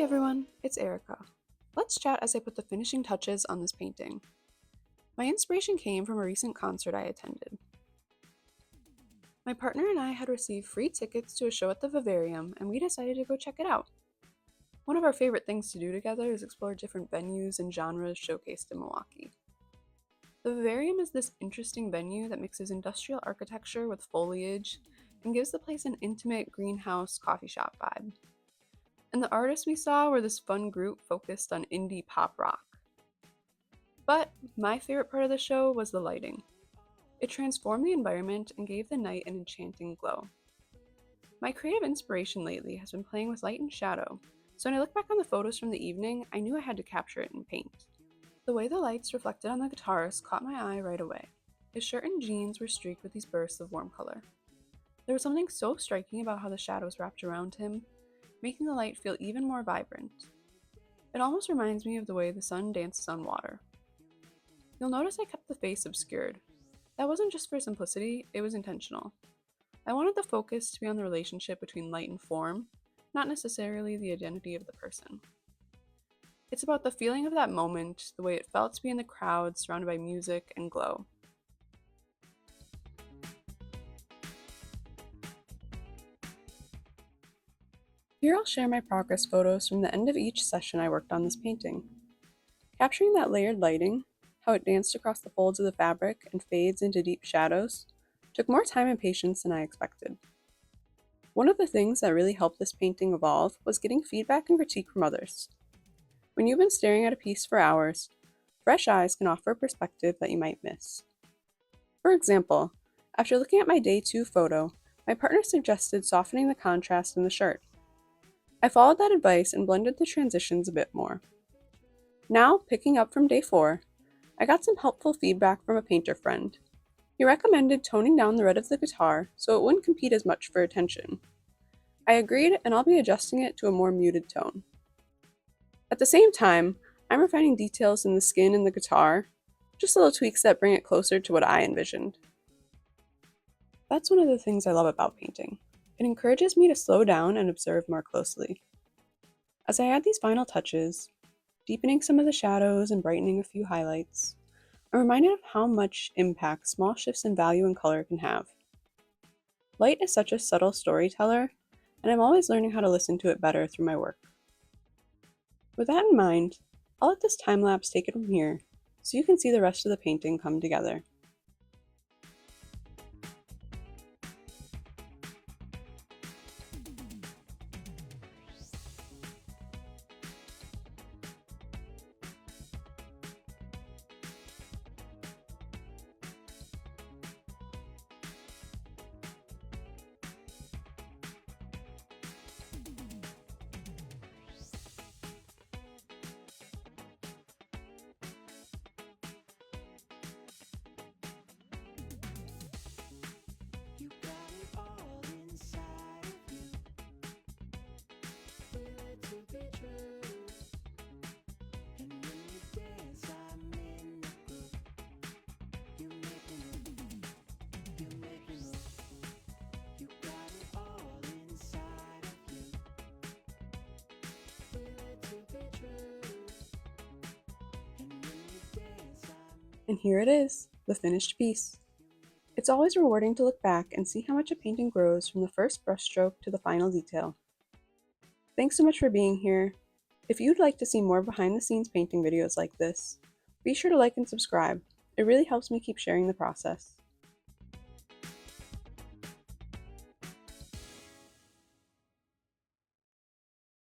everyone, it's Erica. Let's chat as I put the finishing touches on this painting. My inspiration came from a recent concert I attended. My partner and I had received free tickets to a show at the Vivarium, and we decided to go check it out. One of our favorite things to do together is explore different venues and genres showcased in Milwaukee. The Vivarium is this interesting venue that mixes industrial architecture with foliage and gives the place an intimate greenhouse coffee shop vibe. And the artists we saw were this fun group focused on indie pop rock. But my favorite part of the show was the lighting. It transformed the environment and gave the night an enchanting glow. My creative inspiration lately has been playing with light and shadow, so when I look back on the photos from the evening, I knew I had to capture it in paint. The way the lights reflected on the guitarist caught my eye right away. His shirt and jeans were streaked with these bursts of warm color. There was something so striking about how the shadows wrapped around him, making the light feel even more vibrant. It almost reminds me of the way the sun dances on water. You'll notice I kept the face obscured. That wasn't just for simplicity, it was intentional. I wanted the focus to be on the relationship between light and form, not necessarily the identity of the person. It's about the feeling of that moment, the way it felt to be in the crowd surrounded by music and glow. Here I'll share my progress photos from the end of each session I worked on this painting. Capturing that layered lighting, how it danced across the folds of the fabric and fades into deep shadows, took more time and patience than I expected. One of the things that really helped this painting evolve was getting feedback and critique from others. When you've been staring at a piece for hours, fresh eyes can offer a perspective that you might miss. For example, after looking at my day 2 photo, my partner suggested softening the contrast in the shirt. I followed that advice and blended the transitions a bit more. Now, picking up from day 4, I got some helpful feedback from a painter friend. He recommended toning down the red of the guitar so it wouldn't compete as much for attention. I agreed, and I'll be adjusting it to a more muted tone. At the same time, I'm refining details in the skin and the guitar, just little tweaks that bring it closer to what I envisioned. That's one of the things I love about painting. It encourages me to slow down and observe more closely. As I add these final touches, deepening some of the shadows and brightening a few highlights, I'm reminded of how much impact small shifts in value and color can have. Light is such a subtle storyteller, and I'm always learning how to listen to it better through my work. With that in mind, I'll let this time lapse take it from here, so you can see the rest of the painting come together. You got it all inside of you. Feel it to be true. And when you dance, I'm in the groove. You make me move. You make me move. You got it all inside of you. Feel it to be true. And when you dance, And here it is, the finished piece. It's always rewarding to look back and see how much a painting grows from the first brushstroke to the final detail. Thanks so much for being here. If you'd like to see more behind the scenes painting videos like this, be sure to like and subscribe. It really helps me keep sharing the process.